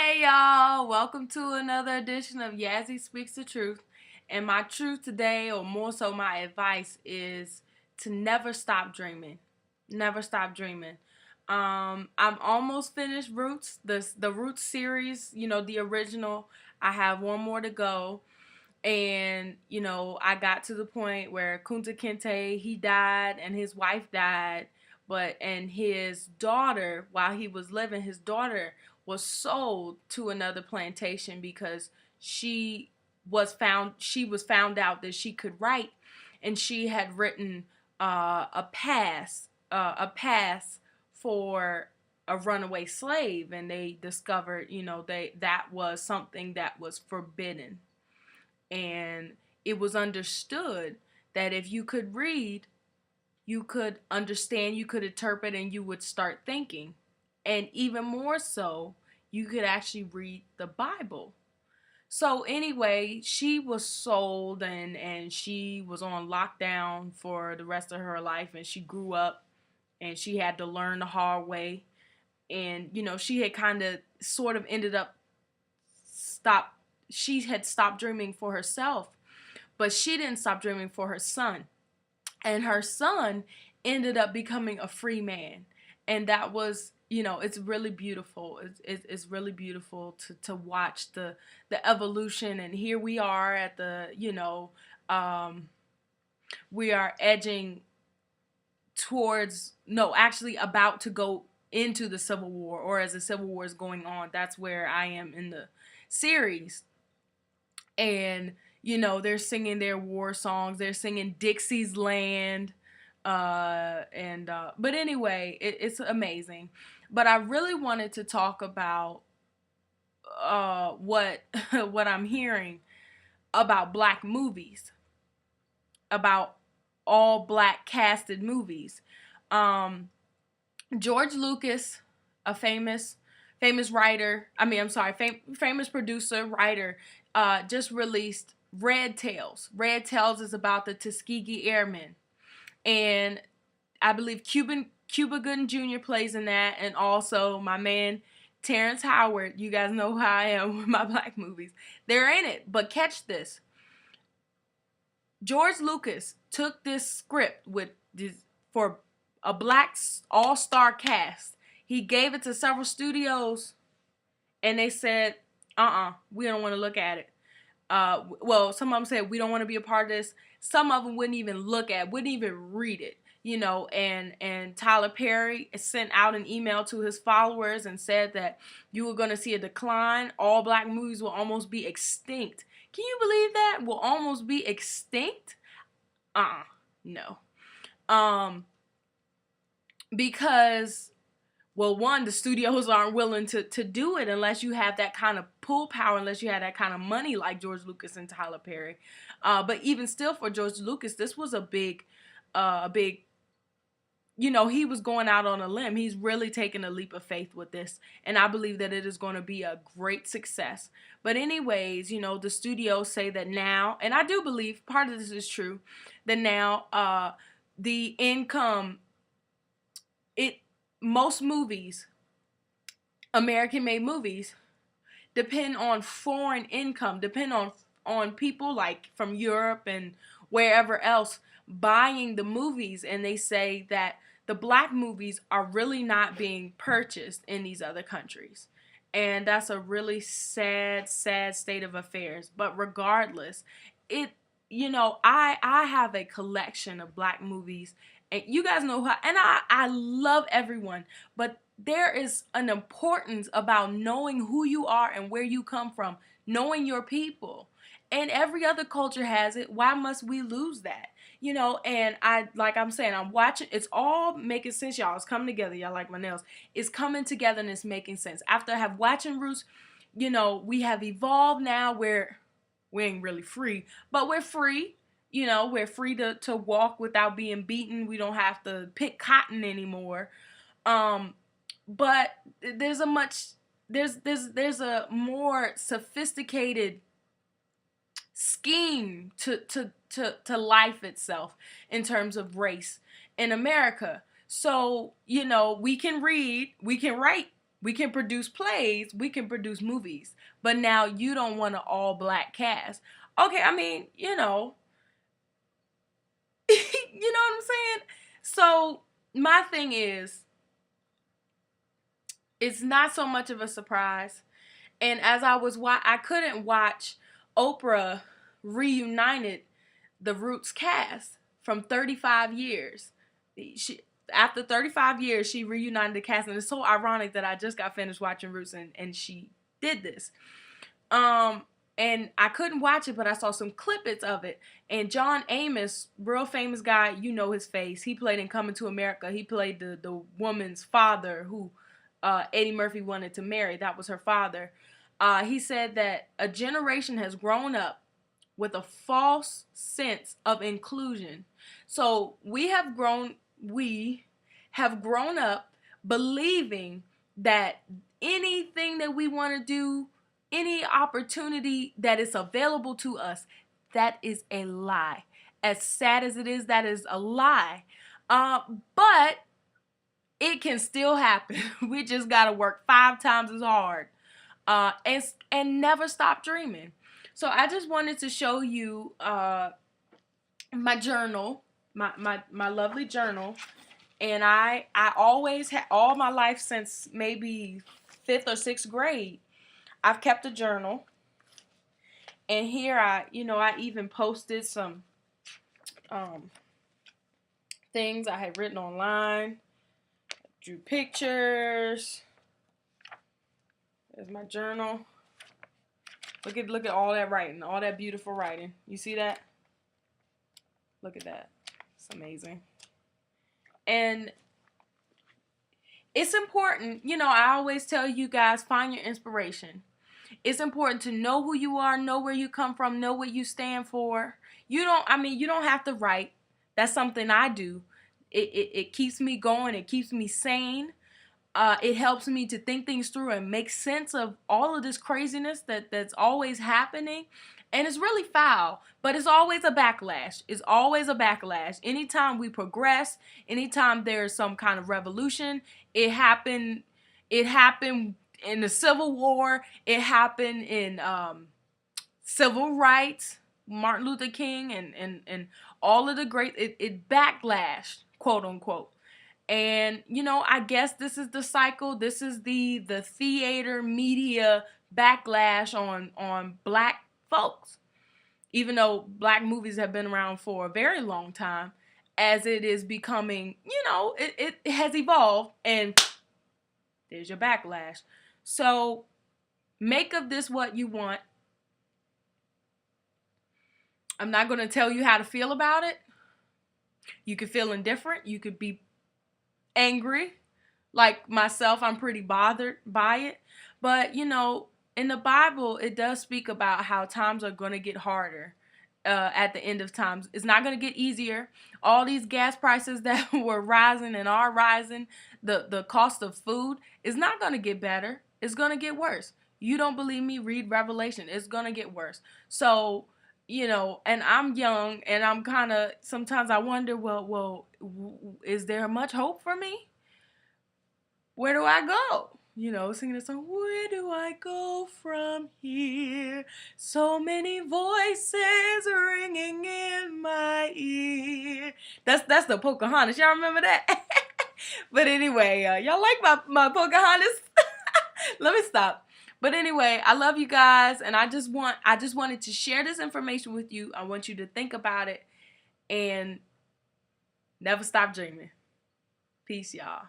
Hey y'all, welcome to another edition of Yazzie Speaks the Truth. And my truth today, or more so my advice, is to never stop dreaming. Never stop dreaming. I'm almost finished Roots, the Roots series, the original. I have one more to go. And, I got to the point where Kunta Kinte, he died and his wife died. And his daughter, while he was living, his daughter was sold to another plantation because she was found out that she could write, and she had written a pass for a runaway slave, and they discovered, that was something that was forbidden. And it was understood that if you could read, you could understand, you could interpret, and you would start thinking. And even more so, you could actually read the Bible. So anyway, she was sold, and she was on lockdown for the rest of her life, and she grew up and she had to learn the hard way. And she had kind of sort of ended up stop she had stopped dreaming for herself, but she didn't stop dreaming for her son. And her son ended up becoming a free man. And that was, it's really beautiful. It's really beautiful to watch the evolution. And here we are at we are edging towards, no, actually about to go into the Civil War, or as the Civil War is going on. That's where I am in the series. And they're singing their war songs, they're singing Dixie's Land, but anyway, it's amazing. But I really wanted to talk about what what I'm hearing about black movies, about all black casted movies. George Lucas, a famous writer, famous producer, writer, just released Red Tails. Red Tails is about the Tuskegee Airmen. And I believe Cuba Gooding Jr. plays in that, and also my man Terrence Howard. You guys know how I am with my black movies. They're in it. But catch this. George Lucas took this script for a black all-star cast. He gave it to several studios, and they said, we don't want to look at it. Well, some of them said, we don't want to be a part of this. Some of them wouldn't even wouldn't even read it, and Tyler Perry sent out an email to his followers and said that you were going to see a decline. All black movies will almost be extinct. Can you believe that? Will almost be extinct? No. Because, well, one, the studios aren't willing to do it unless you have that kind of pull power, unless you have that kind of money like George Lucas and Tyler Perry. But even still, for George Lucas, this was a big, he was going out on a limb. He's really taking a leap of faith with this. And I believe that it is going to be a great success. But anyways, the studios say that now, and I do believe part of this is true, that now the income, most movies, American-made movies, depend on foreign income, depend on people like from Europe and wherever else buying the movies, and they say that the black movies are really not being purchased in these other countries. And that's a really sad state of affairs. But regardless, I have a collection of black movies, and you guys know how, and I love everyone, but there is an importance about knowing who you are and where you come from, knowing your people. And every other culture has it. Why must we lose that? And I'm watching, it's all making sense, y'all. It's coming together. Y'all like my nails. It's coming together and it's making sense. After I have watching Roots, we have evolved now where we ain't really free, but we're free. We're free to walk without being beaten. We don't have to pick cotton anymore. But there's a more sophisticated scheme to life itself in terms of race in America. So, we can read, we can write, We can produce plays, we can produce movies, but now you don't want an all black cast. Okay, I mean, you know, you know what I'm saying? So my thing is, it's not so much of a surprise. And as I couldn't watch Oprah reunited the Roots cast from 35 years. After 35 years, she reunited the cast, and it's so ironic that I just got finished watching Roots and she did this. And I couldn't watch it, but I saw some clippets of it. And John Amos, real famous guy, you know his face. He played in Coming to America. He played the woman's father who Eddie Murphy wanted to marry. That was her father. He said that a generation has grown up with a false sense of inclusion. So we have grown up believing that anything that we want to do, any opportunity that is available to us, that is a lie. As sad as it is, that is a lie. But it can still happen. We just got to work 5 times as hard and never stop dreaming. So I just wanted to show you my journal, my lovely journal. And I always had, all my life since maybe 5th or 6th grade, I've kept a journal. And here I even posted some things I had written online. Drew pictures. There's my journal. Look at all that writing, all that beautiful writing. You see that? Look at that. It's amazing. And it's important, I always tell you guys, find your inspiration. It's important to know who you are, know where you come from, know what you stand for. You don't have to write. That's something I do. It keeps me going. It keeps me sane. It helps me to think things through and make sense of all of this craziness that's always happening. And it's really foul, but it's always a backlash. It's always a backlash. Anytime we progress, anytime there's some kind of revolution, it happened in the Civil War. It happened in civil rights, Martin Luther King, and all of the great, it backlashed, quote unquote. And, I guess this is the cycle. This is the theater media backlash on black folks. Even though black movies have been around for a very long time, as it is becoming, it has evolved, and there's your backlash. So make of this what you want. I'm not going to tell you how to feel about it. You could feel indifferent. You could be angry. Like myself, I'm pretty bothered by it. But, in the Bible, it does speak about how times are going to get harder at the end of times. It's not going to get easier. All these gas prices that were rising and are rising, the cost of food is not going to get better. It's going to get worse. You don't believe me? Read Revelation. It's going to get worse. So, and I'm young, and I'm kind of, sometimes I wonder, well, is there much hope for me? Where do I go? Singing a song, where do I go from here? So many voices ringing in my ear. That's the Pocahontas. Y'all remember that? But anyway, y'all like my Pocahontas? Let me stop. But anyway, I love you guys, and I just wanted to share this information with you. I want you to think about it and never stop dreaming. Peace, y'all.